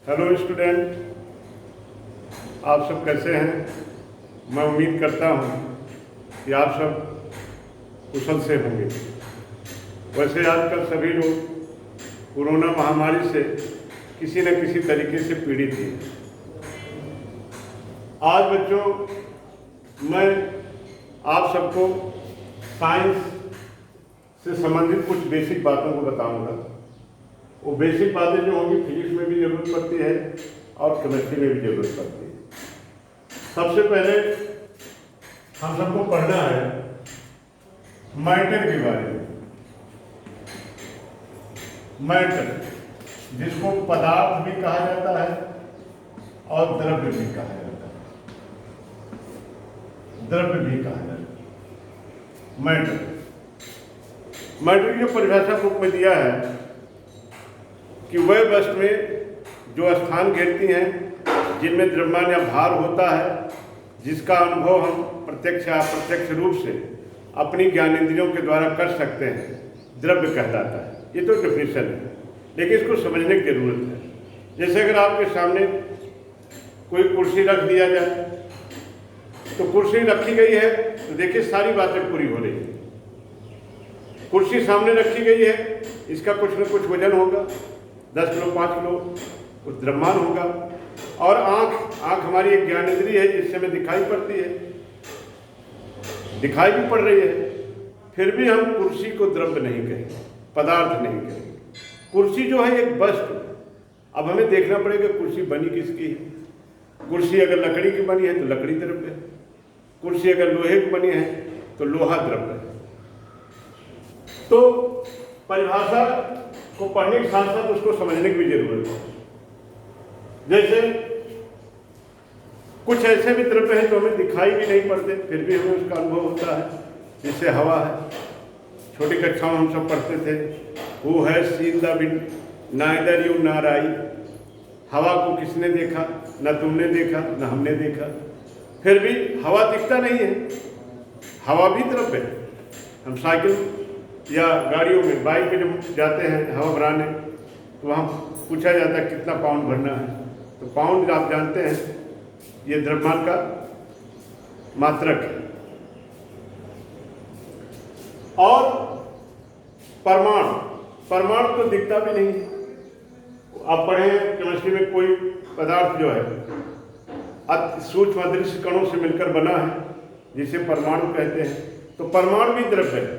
Hello student, आप सब कैसे हैं। मैं उम्मीद करता हूं कि आप सब कुशल से होंगे। वैसे आजकल सभी लोग कोरोना महामारी से किसी न किसी तरीके से पीड़ित हैं। आज बच्चों मैं आप सबको साइंस से संबंधित कुछ बेसिक बातों को बताऊंगा। वो बेसिक बातें जो होंगी फिजिक्स में भी जरूरत पड़ती है और केमिस्ट्री में भी जरूरत पड़ती है। सबसे पहले हम सबको पढ़ना है मैटर के बारे में। मैटर जिसको पदार्थ भी कहा जाता है और द्रव्य भी कहा जाता है। द्रव्य भी कहा जाता है। मैटर की जो परिभाषा बुक में दिया है कि वह वस्तु में जो स्थान घेरती हैं जिनमें द्रव्यमान या भार होता है, जिसका अनुभव हम प्रत्यक्ष या अप्रत्यक्ष रूप से अपनी ज्ञानेंद्रियों के द्वारा कर सकते हैं, द्रव्य कहलाता है। ये तो डेफिनेशन है, लेकिन इसको समझने की जरूरत है। जैसे अगर आपके सामने कोई कुर्सी रख दिया जाए, तो कुर्सी रखी गई है तो देखिए सारी बातें पूरी हो रही है। कुर्सी सामने रखी गई है, इसका कुछ न कुछ वजन होगा, 10 किलो 5 किलो कुछ द्रव्यमान होगा। और आँख हमारी एक ज्ञानेंद्रिय है जिससे हमें दिखाई पड़ती है, दिखाई भी पड़ रही है। फिर भी हम कुर्सी को द्रव्य नहीं कहेंगे, पदार्थ नहीं कहेंगे। कुर्सी जो है एक वस्तु। अब हमें देखना पड़ेगा कुर्सी बनी किसकी है। कुर्सी अगर लकड़ी की बनी है तो लकड़ी द्रव्य है, कुर्सी अगर लोहे की बनी है तो लोहा द्रव्य है। तो परिभाषा को पढ़ने के साथ साथ उसको समझने की भी जरूरत है। जैसे कुछ ऐसे भी द्रव्य हैं जो हमें दिखाई भी नहीं पड़ते, फिर भी हमें उसका अनुभव होता है, जैसे हवा है। छोटी कक्षा में हम सब पढ़ते थे, who has seen the wind, neither you nor I. हवा को किसने देखा, न तुमने देखा न हमने देखा, फिर भी हवा दिखता नहीं है। हवा भी द्रव्य है। हम साइकिल या गाड़ियों में, बाइक में जब जाते हैं हवा भराने, तो वहाँ पूछा जाता है कितना पाउंड भरना है, तो पाउंड आप जानते हैं ये द्रव्यमान का मात्रक है। और परमाणु तो दिखता भी नहीं। आप पढ़ें केमिस्ट्री में, कोई पदार्थ जो है अति सूक्ष्म अदृश्य कणों से मिलकर बना है, जिसे परमाणु कहते हैं। तो परमाणु भी द्रव्य है।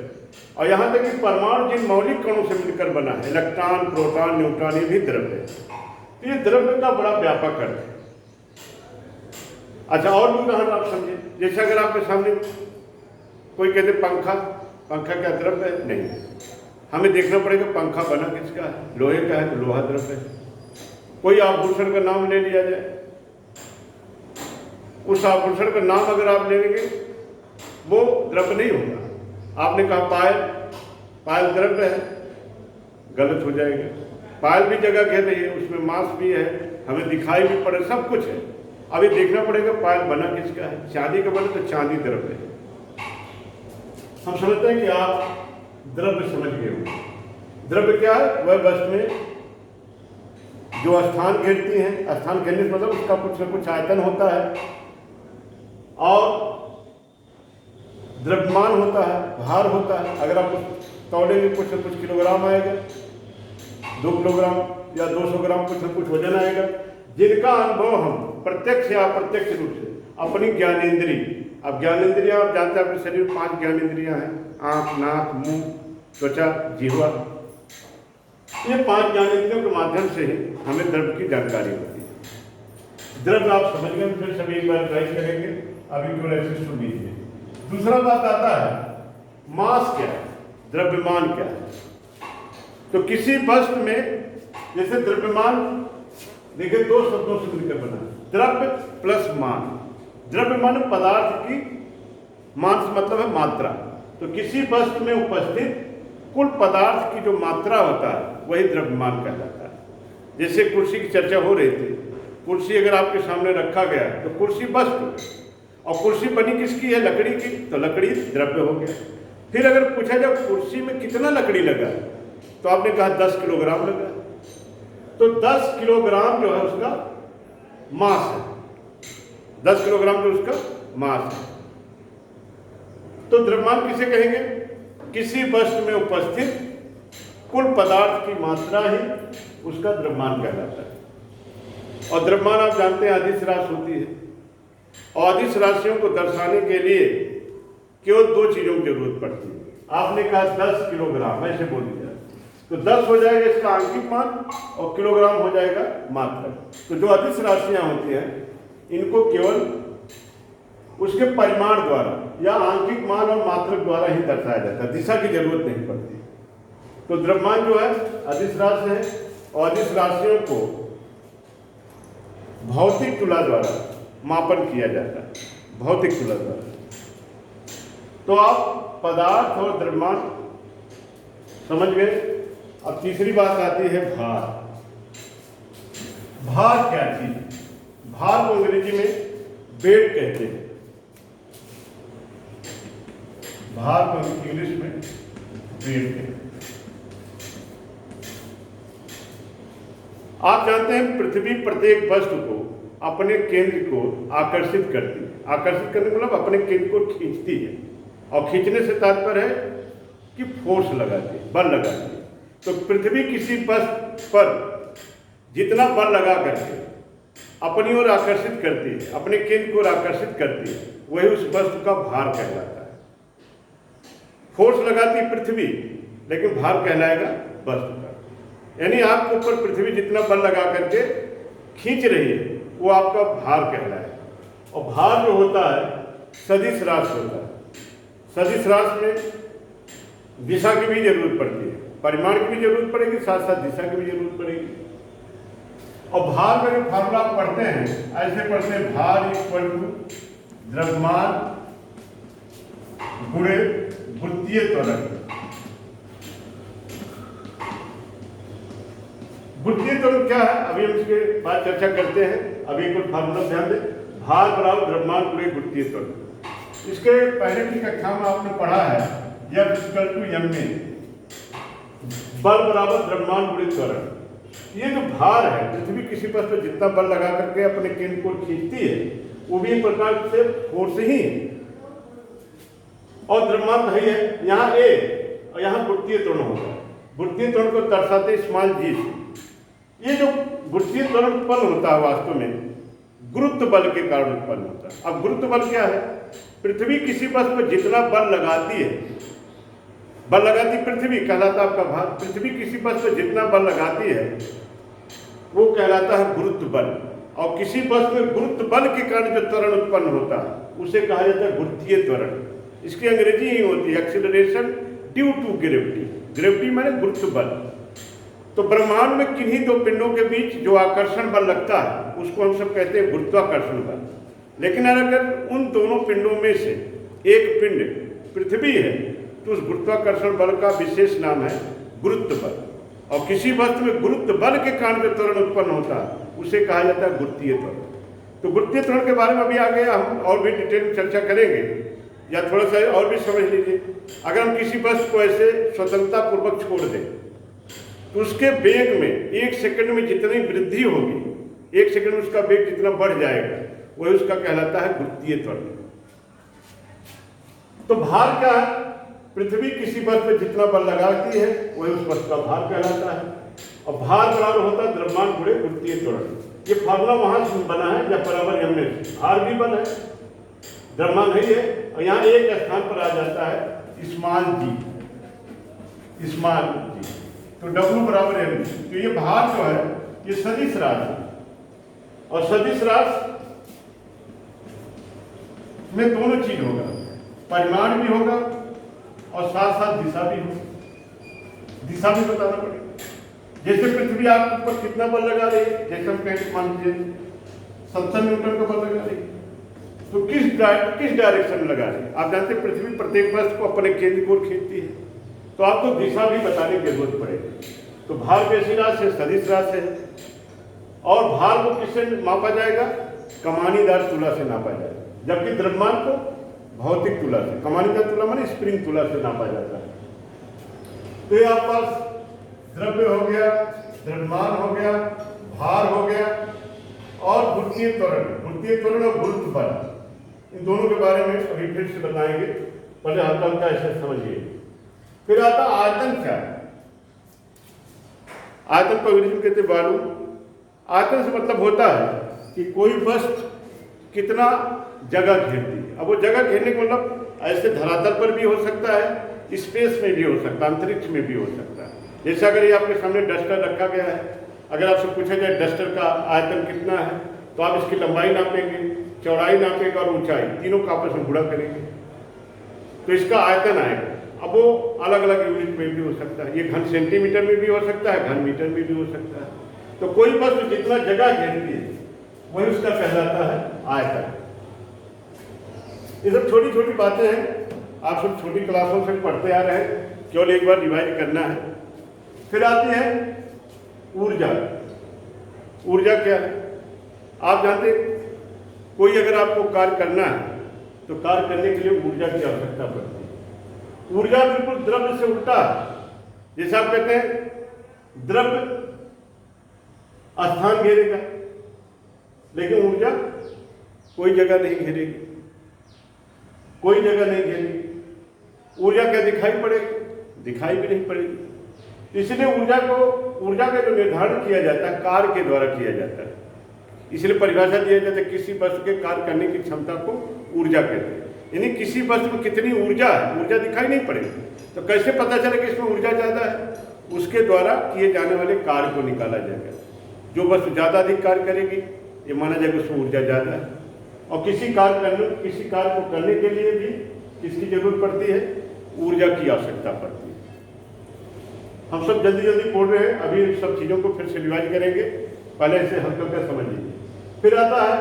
और यहाँ तक कि परमाणु जिन मौलिक कणों से मिलकर बना है, इलेक्ट्रॉन प्रोटॉन न्यूट्रॉन, ये भी द्रव्य है। तो ये द्रव्य का बड़ा व्यापक अर्थ है। अच्छा, और भी उदाहरण आप समझे। जैसे अगर आपके सामने कोई कहते पंखा क्या द्रव्य है? नहीं। हमें देखना पड़ेगा पंखा बना किसका है। लोहे का है तो लोहा द्रव्य है। कोई आभूषण का नाम ले लिया जाए, उस आभूषण का नाम अगर आप लेंगे वो द्रव्य नहीं होगा। आपने कहा पायल द्रव्य है, गलत हो जाएगा। पायल भी जगह कह रही है, उसमें मांस भी है, हमें दिखाई भी पड़े, सब कुछ है। अभी देखना पड़ेगा पायल बना किसका है। चांदी का बने तो चांदी द्रव्य है। हम समझते हैं कि आप द्रव्य समझ गए हो। द्रव्य क्या है? वह वस्तु में जो स्थान घेरती हैं, स्थान घेरने से मतलब उसका कुछ न कुछ आयतन होता है और द्रव्यमान होता है, भार होता है। अगर आप कुछ तौलेंगे कुछ न कुछ किलोग्राम आएगा, 2 किलोग्राम या 200 ग्राम कुछ न कुछ वजन आएगा, जिनका अनुभव हम प्रत्यक्ष या अप्रत्यक्ष रूप से अपनी ज्ञानेंद्रिय, अब ज्ञानेंद्रियां आप जानते हैं अपने शरीर में 5 ज्ञानेंद्रियां हैं, आँख, नाक, मुंह, त्वचा, जिह्वा। ये 5 ज्ञानेंद्रियों के माध्यम से ही हमें द्रव्य की जानकारी होती है। द्रव्य आप समझ गए, फिर सभी एक बार ट्राई करेंगे। अभी केवल ऐसे सुन लीजिए। दूसरा बात आता है मास क्या है, द्रव्यमान क्या है। तो किसी वस्तु में जैसे द्रव्यमान, देखिए 2 शब्दों से मिलकर बना है, द्रव्य प्लस मान। द्रव्य मान पदार्थ की, मान से मतलब है मात्रा। तो किसी वस्तु में उपस्थित कुल पदार्थ की जो मात्रा होता है वही द्रव्यमान कहलाता है। जैसे कुर्सी की चर्चा हो रही थी, कुर्सी अगर आपके सामने रखा गया तो कुर्सी वस्तु, और कुर्सी बनी किसकी है? लकड़ी की, तो लकड़ी द्रव्य हो गया। फिर अगर पूछा जाए कुर्सी में कितना लकड़ी लगा, तो आपने कहा 10 किलोग्राम लगा। तो 10 किलोग्राम जो है उसका मास है, 10 किलोग्राम जो उसका मास है। तो द्रव्यमान किसे कहेंगे? किसी वस्तु में उपस्थित कुल पदार्थ की मात्रा ही उसका द्रव्यमान कहलाता है। और द्रव्यमान आप जानते हैं अदिश राशि होती है, और अदिश राशियों को दर्शाने के लिए केवल 2 चीजों की जरूरत पड़ती है। आपने कहा 10 किलोग्राम, ऐसे बोल दिया तो 10 हो जाएगा इसका आंकिक मान और किलोग्राम हो जाएगा मात्रा। तो जो अदिश राशियां होती हैं इनको केवल उसके परिमाण द्वारा या आंकिक मान और मात्रक द्वारा ही दर्शाया जाता है, दिशा की जरूरत नहीं पड़ती। तो द्रव्यमान जो है अदिश राशि है, और अदिश राशियों को भौतिक तुला द्वारा मापन किया जाता है, भौतिक तुला द्वारा। तो आप पदार्थ और द्रव्यमान समझ गए। अब तीसरी बात आती है भार। भार क्या चीज? भार को अंग्रेजी में वेट कहते हैं, भार को इंग्लिश में वेट कहते हैं। आप जानते हैं पृथ्वी प्रत्येक वस्तु को अपने केंद्र को आकर्षित करती है। आकर्षित करने मतलब अपने केंद्र को खींचती है, और खींचने से तात्पर्य है कि फोर्स लगाती है, बल लगाती है। तो पृथ्वी किसी वस्तु पर जितना बल लगा करके अपनी ओर आकर्षित करती है, अपने केंद्र को आकर्षित करती है, वही उस वस्तु का भार कहलाता है। फोर्स लगाती पृथ्वी, लेकिन भार कहलाएगा वस्तु का। यानी आपके ऊपर पृथ्वी जितना बल लगा करके खींच रही है वो आपका भार कहलाएगा। और भार जो होता है सदिश राशि होता है। सदिश राशि में दिशा की भी जरूरत पड़ती है, परिमाण की भी जरूरत पड़ेगी, साथ साथ दिशा की भी जरूरत पड़ेगी। और भार का जो फार्मूला आप पढ़ते हैं ऐसे पढ़ते हैं, भार इक्वल टू द्रव्यमान गुणे गुरुत्वीय त्वरण। गुरुत्वीय त्वरण क्या है अभी हम इसके बाद चर्चा करते हैं। अभी कुछ फार्मूला ध्यान दें, भार बराबर द्रव्यमान गुणे गुरुत्वीय त्वरण। इसके पहले की कक्षा में आपने पढ़ा है F इक्वल टू m में बल बराबर द्रव्यमान गुणे त्वरण। ये जो भार है पृथ्वी किसी वस्तु पर जितना बल लगा करके अपने केंद्र को खींचती है वो भी एक प्रकार से फोर्स ही है, और द्रव्यमान है यहाँ A और यहाँ गुरुत्वीय त्वरण होगा। गुरुत्वीय त्वरण को दर्शाते स्मॉल g से। ये जो गुरुत्वीय त्वरण उत्पन्न होता है वास्तव में गुरुत्व बल के कारण उत्पन्न होता है। अब गुरुत्व बल क्या है? पृथ्वी किसी वस्तु पर जितना बल लगाती है, बल लगाती पृथ्वी कहलाता है आपका भार। पृथ्वी किसी वस्तु पर जितना बल लगाती है वो कहलाता है गुरुत्व बल। और किसी वस्तु में गुरुत्व बल के कारण जो त्वरण उत्पन्न होता है उसे कहा जाता है गुरुत्वीय त्वरण। इसकी अंग्रेजी ही होती है acceleration due to gravity. Gravity माने गुरुत्व बल। तो ब्रह्मांड में किन्हीं 2 पिंडों के बीच जो आकर्षण बल लगता है उसको हम सब कहते हैं गुरुत्वाकर्षण बल। लेकिन अगर उन दोनों पिंडों में से एक पिंड पृथ्वी है तो उस गुरुत्वाकर्षण बल का विशेष नाम है गुरुत्व बल। और किसी वस्तु में गुरुत्व बल के कारण जो त्वरण उत्पन्न होता है उसे कहा जाता है गुरुत्वीय त्वरण। तो गुरुत्वीय त्वरण के बारे में अभी आगे हम और भी डिटेल में चर्चा करेंगे, या थोड़ा सा और भी समझ लीजिए। अगर हम किसी वस्तु को ऐसे स्वतंत्रता पूर्वक छोड़ दें तो उसके वेग में 1 सेकंड में जितनी वृद्धि होगी, 1 सेकंड में उसका वेग जितना बढ़ जाएगा वही उसका कहलाता है गुरुत्वीय त्वरण। तो भार क्या है? पृथ्वी किसी वस्तु पर जितना बल लगाती है वही उस वस्तु का भार कहलाता है। और भार बराबर होता है द्रव्यमान गुणे गुरुत्वीय त्वरण। ये फार्मूला वहां से बना है जब बराबर m में भार भी बल है, द्रव्यमान है ये, और यहाँ एक स्थान पर आ जाता है स्मॉल g, स्मॉल g। तो W बराबर m। तो ये भार जो है ये सदिश राशि, और सदिश राशि में दोनों चीज होगा, परिमाण भी होगा और साथ साथ दिशा भी होगी। दिशा भी बताना पड़ेगा। जैसे पृथ्वी आपके ऊपर कितना बल लगा रही है, जैसे हम कहें मान लीजिए 70 न्यूटन का बल लगा रही है, तो किस डायरेक्शन में लगा रही है? आप जानते हैं पृथ्वी प्रत्येक वस्तु को अपने केंद्र को खींचती है, तो आपको दिशा भी बताने की जरूरत पड़ेगी। तो भार कैसी राशि है? सदिश राशि है। और भार को किससे मापा जाएगा? कमानीदार तुला से नापा जाएगा, जबकि द्रव्यमान को भौतिक तुला से, कमानीदार तुला माने स्प्रिंग तुला से नापा जाता है। तो ये आपके पास द्रव्य हो गया, द्रव्यमान हो गया, भार हो गया, और गुरुत्वीय त्वरण और गुरुत्व बल, इन दोनों के बारे में अभी फिर से बताएंगे। पहले हल्का ऐसे समझिए। फिर आता आयतन। क्या है आयतन? को अंग्रेजी में कहते वॉल्यूम। आयतन से मतलब होता है कि कोई वस्तु कितना जगह घेरती है। अब वो जगह घेरने का मतलब ऐसे धरातल पर भी हो सकता है, स्पेस में भी हो सकता है, अंतरिक्ष में भी हो सकता है। जैसे अगर ये आपके सामने डस्टर रखा गया है, अगर आपसे पूछा जाए डस्टर का आयतन कितना है, तो आप इसकी लंबाई नापेंगे, चौड़ाई नापेंगे और ऊंचाई, तीनों का आपस में गुणा करेंगे तो इसका आयतन आएगा। अब वो अलग अलग यूनिट में भी हो सकता है, ये घन सेंटीमीटर में भी हो सकता है, घन मीटर में भी हो सकता है। तो कोई वस्तु जितना जगह घेरती है वही उसका कहलाता है आयतन। ये सब छोटी छोटी बातें हैं, आप सब छोटी क्लासों से पढ़ते आ रहे हैं, केवल एक बार रिवाइज करना है। फिर आती है ऊर्जा। ऊर्जा क्या है? आप जानते कोई अगर आपको कार्य करना है तो कार्य करने के लिए ऊर्जा की आवश्यकता पड़ती है। ऊर्जा बिल्कुल द्रव्य से उल्टा है। जैसे आप कहते हैं द्रव्य स्थान घेरेगा, लेकिन ऊर्जा कोई जगह नहीं घेरेगी, कोई जगह नहीं घेरेगी। ऊर्जा क्या दिखाई पड़ेगी? दिखाई भी नहीं पड़ेगी। इसलिए ऊर्जा का जो निर्धारण किया जाता है कार्य के द्वारा किया जाता है। इसलिए परिभाषा दिया जाता है किसी वस्तु के कार्य करने की क्षमता को ऊर्जा कहते हैं। यानी किसी वस्तु में कितनी ऊर्जा है, ऊर्जा दिखाई नहीं पड़ेगी, तो कैसे पता चले कि इसमें ऊर्जा ज़्यादा है? उसके द्वारा किए जाने वाले कार्य को निकाला जाएगा। जो वस्तु ज़्यादा अधिक कार्य करेगी ये माना जाएगा उसमें ऊर्जा ज़्यादा है। और किसी कार्य को करने के लिए भी किसकी जरूरत पड़ती है? ऊर्जा की आवश्यकता पड़ती है। हम सब जल्दी जल्दी पढ़ रहे हैं, अभी सब चीज़ों को फिर से रिवाइज करेंगे, पहले इसे हल्का कर समझिए। फिर आता है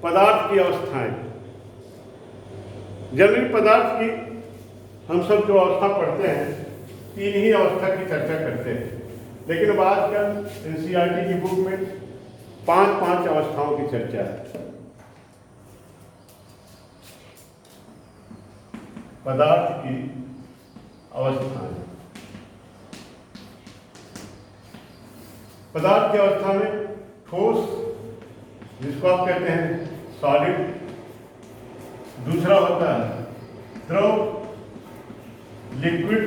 पदार्थ की अवस्थाएं। जनरली पदार्थ की हम सब जो अवस्था पढ़ते हैं तीन ही अवस्था की चर्चा करते हैं, लेकिन अब आजकल एनसीईआरटी की बुक में 5 अवस्थाओं की चर्चा है। पदार्थ की अवस्थाएं। पदार्थ की अवस्था में ठोस, जिसको आप कहते हैं सॉलिड, दूसरा होता है द्रव, लिक्विड,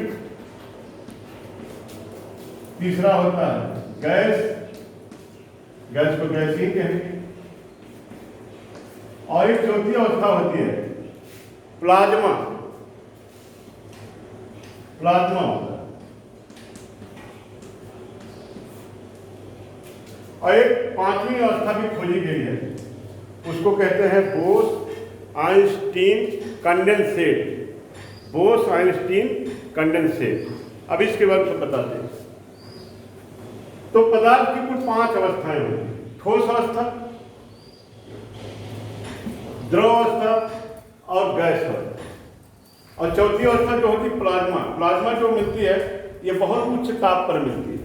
तीसरा होता है गैस, गैस को गैस ही कहेंगे, और एक चौथी अवस्था होती है प्लाज्मा। प्लाज्मा होता है। और एक पांचवी अवस्था भी खोजी गई है, उसको कहते हैं बोस-आइंस्टीन कंडेंसेट। Bose-Einstein condensate. अब इसके बारे में बताते हैं। तो पदार्थ की कुल 5 अवस्थाएं होती हैं। ठोस अवस्था, द्रव अवस्था और गैस अवस्था, और चौथी अवस्था जो होती है प्लाज्मा। प्लाज्मा जो मिलती है ये बहुत उच्च ताप पर मिलती है।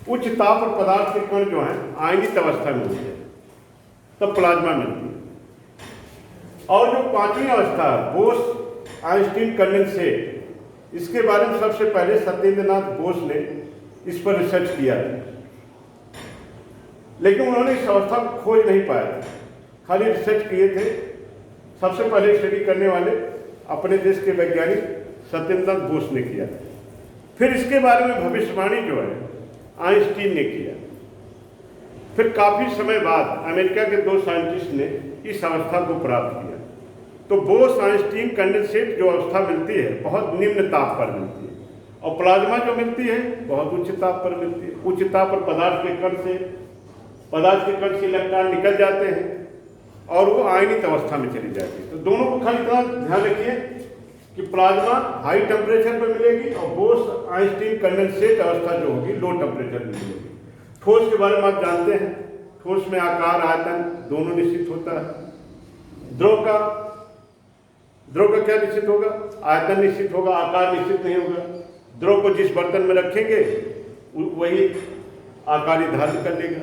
उच्च ताप पर पदार्थ के कण जो हैं आयनित अवस्था में होते हैं, तब प्लाज्मा मिलती है। और जो 5वीं अवस्था है बोस-आइंस्टीन कंडेंसेट, इसके बारे में सबसे पहले सत्येंद्रनाथ बोस ने इस पर रिसर्च किया था, लेकिन उन्होंने इस अवस्था को खोज नहीं पाया, खाली रिसर्च किए थे। सबसे पहले स्टडी करने वाले अपने देश के वैज्ञानिक सत्येंद्रनाथ बोस ने किया। फिर इसके बारे में भविष्यवाणी जो है आइंस्टीन ने किया। फिर काफी समय बाद अमेरिका के 2 साइंटिस्ट ने इस अवस्था को प्राप्त किया। तो बोस-आइंस्टीन कंडेंसेट जो अवस्था मिलती है बहुत निम्न ताप पर मिलती है, और प्लाज्मा जो मिलती है बहुत उच्च ताप पर मिलती है। उच्च ताप पर पदार्थ के कण से इलेक्ट्रॉन निकल जाते हैं और वो आयनित अवस्था में चली जाती है। तो दोनों को खाली इतना ध्यान रखिए कि प्लाज्मा हाई टेम्परेचर पर मिलेगी और बोस-आइंस्टीन कंडेंसेट अवस्था जो होगी लो टेम्परेचर में मिलेगी। ठोस के बारे में आप जानते हैं, ठोस में आकार आयतन दोनों निश्चित होता है। द्रव का क्या निश्चित होगा? आयतन निश्चित होगा, आकार निश्चित नहीं होगा। द्रव को जिस बर्तन में रखेंगे वही आकार धारण कर लेगा।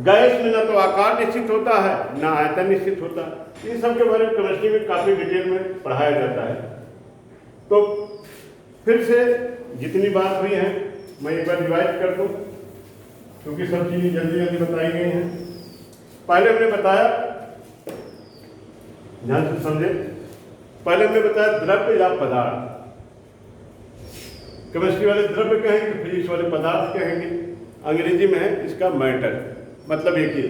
गैस में ना तो आकार निश्चित होता है ना आयतन निश्चित होता है। इन सब के बारे में केमिस्ट्री में काफी डिटेल में पढ़ाया जाता है। तो फिर से जितनी बात हुई है मैं एक बार रिवाइज कर दूँ क्योंकि सब चीज़ें जल्दी जल्दी बताई गई हैं। पहले हमने बताया, ध्यान से समझे, पहले हमने बताया द्रव्य या पदार्थ। केमिस्ट्री वाले द्रव्य कहेंगे, फिजिक्स वाले पदार्थ कहेंगे, अंग्रेजी में है इसका मैटर, मतलब एक ही।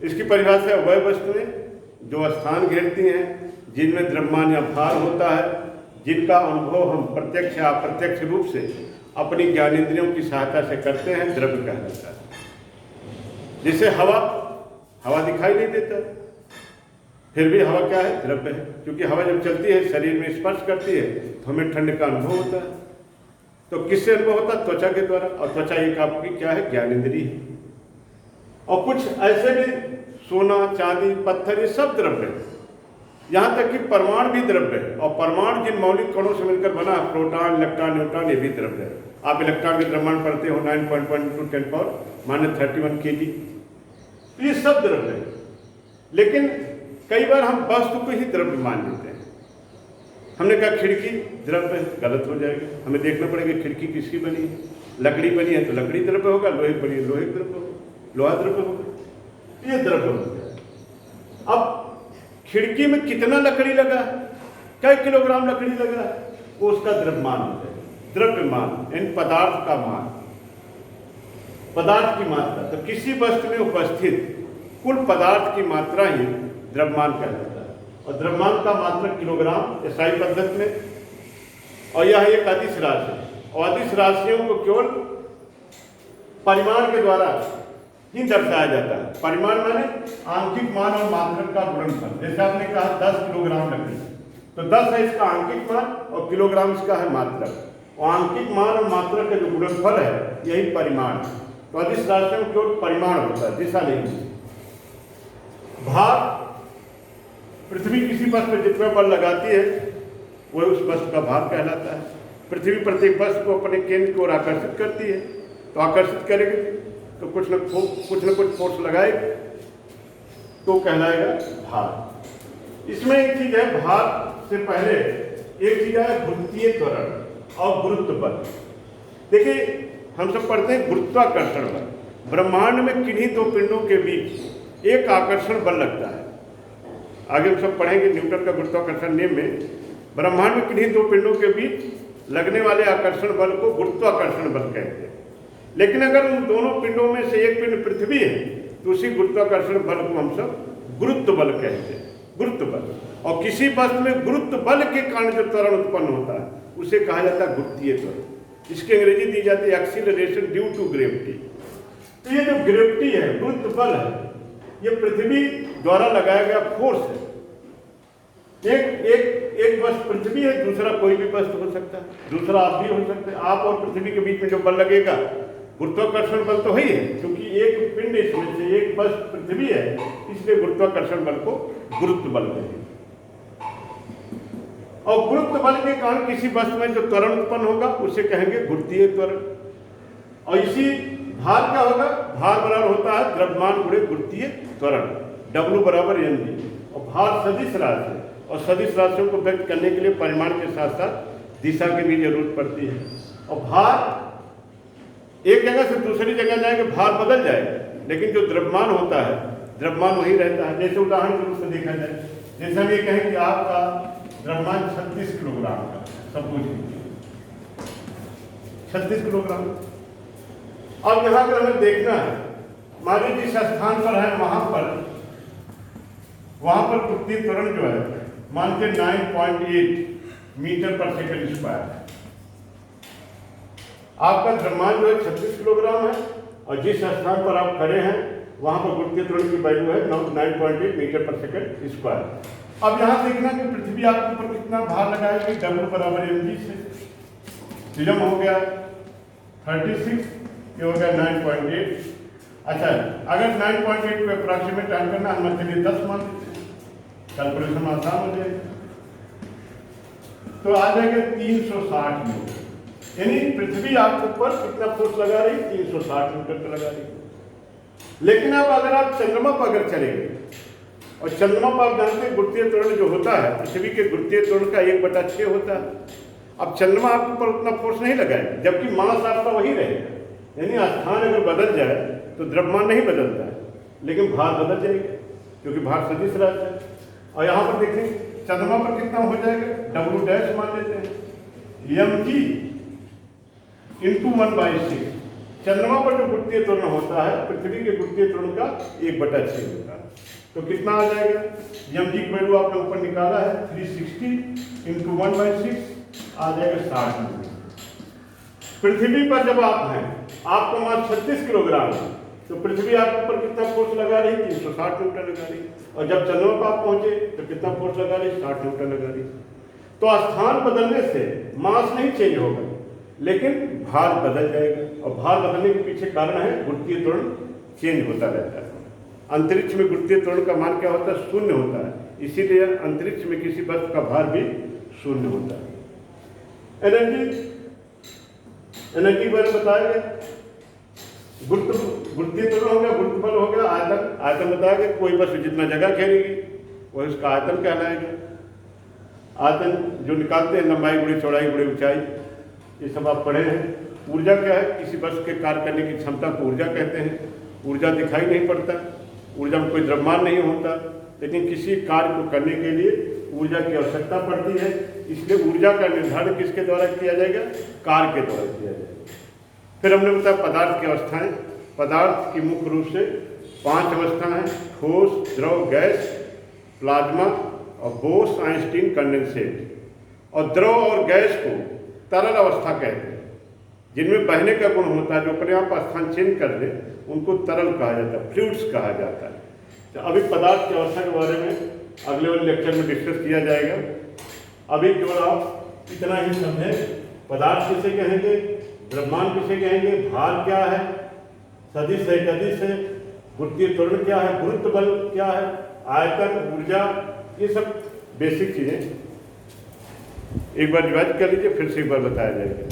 इसकी परिभाषा है वह वस्तुएं जो स्थान घेरती हैं, जिनमें द्रव्यमान या भार होता है, जिनका अनुभव हम प्रत्यक्ष या अप्रत्यक्ष रूप से अपनी ज्ञानेंद्रियों की सहायता से करते हैं, द्रव्य कहलाता है। जैसे हवा दिखाई नहीं देता, फिर भी हवा क्या है? द्रव्य है, क्योंकि हवा जब चलती है शरीर में स्पर्श करती है तो हमें ठंड का अनुभव होता है। तो किससे अनुभव होता है? त्वचा के द्वारा, और त्वचा एक आपकी क्या है? ज्ञानेंद्रिय है। और कुछ ऐसे भी, सोना, चांदी, पत्थर, ये सब द्रव्य है। यहाँ तक कि परमाणु भी द्रव्य है, और परमाणु जिन मौलिक कणों से मिलकर बना, प्रोटॉन, इलेक्ट्रॉन, न्यूट्रॉन, ये भी द्रव्य है। आप इलेक्ट्रॉन के द्रव्यमान पढ़ते हो 9.12 kg, ये सब द्रव्य है। लेकिन कई बार हम वस्तु को ही द्रव्य मान लेते हैं। हमने कहा खिड़की द्रव्य है, गलत हो जाएगा। हमें देखना पड़ेगा खिड़की किसकी बनी है। लकड़ी बनी है तो लकड़ी द्रव्य होगा, लोहे बनी है लोहे द्रव्य होगा, लोहा द्रव्य होगा, ये द्रव्य हो गया। अब खिड़की में कितना लकड़ी लगा, कई किलोग्राम लकड़ी लगा, वो उसका द्रव्यमान हो जाएगा। द्रव्यमान यानी पदार्थ का मान, पदार्थ की मात्रा। तो किसी वस्तु में उपस्थित कुल पदार्थ की मात्रा ही द्रव्यमान कहलाता है। और द्रव्यमान का मात्रक किलोग्राम एसआई पद्धति में, और यह एक अदिश राशि है। और अदिश राशियों को केवल परिमाण के द्वारा ही दर्शाया जाता है। परिमाण माने आंकिक मान और मात्रक का गुणनफल। जैसे आपने कहा 10 किलोग्राम लकड़ी, तो 10 है इसका आंकिक मान और किलोग्राम इसका है मात्रक। और आंकिक मान और मात्रक का जो गुणनफल है यही परिमाण। तो अदिश राशियों में केवल परिमाण होता है, दिशा नहीं। भार, पृथ्वी किसी वस्तु पर जितना बल लगाती है वह उस वस्तु का भार कहलाता है। पृथ्वी प्रत्येक वस्तु को अपने केंद्र की ओर आकर्षित करती है, तो आकर्षित करेगी तो कुछ न कुछ फोर्स लगाएगी, तो कहलाएगा भार। इसमें एक चीज है, भार से पहले एक चीज है गुरुत्वीय त्वरण और गुरुत्व बल। देखिए हम सब पढ़ते हैं गुरुत्वाकर्षण बल। ब्रह्मांड में किन्हीं दो पिंडों के बीच एक आकर्षण बल लगता है। आगे हम सब पढ़ेंगे न्यूटन का गुरुत्वाकर्षण नियम में, ब्रह्मांड में किन्हीं दो पिंडों के बीच लगने वाले आकर्षण बल को गुरुत्वाकर्षण बल कहते हैं। लेकिन अगर उन दोनों पिंडों में से एक पिंड पृथ्वी है तो उसी गुरुत्वाकर्षण बल को हम सब गुरुत्व बल कहते हैं, गुरुत्व बल। और किसी वस्तु में गुरुत्व बल के कारण जो त्वरण उत्पन्न होता है उसे कहा जाता है गुरुत्वीय त्वरण। इसकी अंग्रेजी दी जाती है एक्सीलरेशन ड्यू टू ग्रेविटी। तो ये जो ग्रेविटी है, गुरुत्व बल है, ये पृथ्वी द्वारा लगाया गया फोर्स है। एक वस्तु पृथ्वी है, दूसरा कोई भी वस्तु हो सकता है, दूसरा आप भी हो सकते हैं। आप और पृथ्वी के बीच में जो बल लगेगा गुरुत्वाकर्षण बल तो ही है, क्योंकि एक पिंड इसमें से एक वस्तु पृथ्वी है, इसलिए गुरुत्वाकर्षण बल को गुरुत्व बल कहते हैं। और गुरुत्व बल के कारण किसी वस्तु में जो त्वरण उत्पन्न होगा उसे कहेंगे गुरुत्वीय त्वरण। और इसी भार क्या होगा? भार बराबर होता है द्रव्यमान गुणे गुरुत्वीय त्वरण, W बराबर mg। और भार सदिश राशि है, और सदिश राशियों को व्यक्त करने के लिए परिमाण के साथ साथ दिशा की भी जरूरत पड़ती है। और भार एक जगह से दूसरी जगह जाएगा, भार बदल जाएगा, लेकिन जो द्रव्यमान होता है द्रव्यमान वही रहता है। जैसे उदाहरण के रूप में देखा जाए, जैसे हम ये कहें कि आपका द्रव्यमान 36 किलोग्राम का, सब कुछ 36 किलोग्राम। अब यहाँ पर हमें देखना है, मान लीजिए जिस स्थान पर है वहां पर गुरुत्वीय त्वरण जो है मान के 9.8 मीटर पर सेकंड स्क्वायर है। आपका द्रव्यमान जो है 36 किलोग्राम है, और जिस स्थान पर आप खड़े हैं वहां पर गुरुत्वीय त्वरण की वैल्यू है 9.8 मीटर पर सेकंड स्क्वायर। अब यहाँ देखना कि पृथ्वी आपके ऊपर कितना भार लगाएगी, W बराबर mg से। फिल्म हो गया 36, ये हो गया 9.8। अच्छा, अगर 9.8 को अप्रॉक्सीमेट टाइम करना हम चलिए 10 मान लेते हैं, कैलकुलेशन आसान हो जाएगा। तो आ जाएगा 360 न्यूटन। यानी पृथ्वी आपके ऊपर कितना फोर्स लगा रही? 360 न्यूटन का लगा रही। लेकिन अब अगर आप चंद्रमा पर अगर चलेंगे, और चंद्रमा पर आप जानते हैं गुरुत्वीय त्वरण जो होता है पृथ्वी के गुरुत्वीय त्वरण का 1/6 होता है। अब चंद्रमा आपके ऊपर उतना फोर्स नहीं लगाएगा, जबकि मास आपका वही रहेगा। यानी स्थान अगर बदल जाए तो द्रव्यमान नहीं बदलता है, लेकिन भार बदल जाएगा, क्योंकि भार सदिश रहता है। और यहाँ पर देखें चंद्रमा पर कितना हो जाएगा, डब्ल्यू डैश मान लेते हैं, एम जी इंटू 1/6। चंद्रमा पर जो गुरुत्वीय त्वरण होता है पृथ्वी के गुरुत्वीय त्वरण का 1/6 होता है। तो कितना आ जाएगा, एम जी की वैल्यू आपने ऊपर निकाला है 360 इंटू 1/6 आ जाएगा 60 न्यूटन। पृथ्वी पर जब आप हैं, आपका मास 36 किलोग्राम है, तो पृथ्वी आपके ऊपर कितना फोर्स लगा रही, 360 न्यूटन लगा रही। और जब चंद्रमा पर आप पहुंचे तो कितना फोर्स लगा रही, 60 न्यूटन लगा रही। तो स्थान बदलने से मास नहीं चेंज होगा, लेकिन भार बदल जाएगा। और भार बदलने के पीछे कारण है गुरुत्वीय त्वरण चेंज होता रहता है। अंतरिक्ष में गुरुत्वीय त्वरण का मान क्या होता है, शून्य होता है, इसीलिए अंतरिक्ष में किसी वस्तु का भार भी शून्य होता है। एनर्जी बारे में बताया गया, गुरुत्वीय त्वरण हो गया, गुरुत्व बल हो गया, आयतन बताया गया। कोई वस्तु जितना जगह घेरेगी वह उसका आयतन कहलाएगा। आयतन जो निकालते हैं, लंबाई गुणे चौड़ाई गुणे ऊंचाई, ये सब आप पढ़े हैं। ऊर्जा क्या है, किसी वस्तु के कार्य करने की क्षमता को ऊर्जा कहते हैं। ऊर्जा दिखाई नहीं पड़ता, ऊर्जा में कोई द्रव्यमान नहीं होता, लेकिन किसी कार्य को करने के लिए ऊर्जा की आवश्यकता पड़ती है। इसलिए ऊर्जा का निर्धारण किसके द्वारा किया जाएगा, कार्य के द्वारा किया जाएगा। फिर हमने बताया पदार्थ की अवस्थाएं। पदार्थ की मुख्य रूप से 5 अवस्थाएं हैं, ठोस, द्रव, गैस, प्लाज्मा और बोस आइंस्टीन कंडेंसेट। और द्रव और गैस को तरल अवस्था कहते हैं, जिनमें बहने का गुण होता है, जो अपने आप स्थान चेंज कर दे उनको तरल कहा जाता है, फ्लूइड्स कहा जाता है। तो अभी पदार्थ की अवस्था के बारे में अगले वाले लेक्चर में डिस्कस किया जाएगा। अभी केवल आप इतना ही समझें, पदार्थ किसे कहेंगे, द्रव्यमान किसे कहेंगे, भार क्या है, सदिश है, गदिश है, गुरुत्वीय त्वरण क्या है, गुरुत्व बल क्या है, आयतन, ऊर्जा, ये सब बेसिक चीजें एक बार रिवाइज कर लीजिए, फिर से एक बार बताया जाएगा।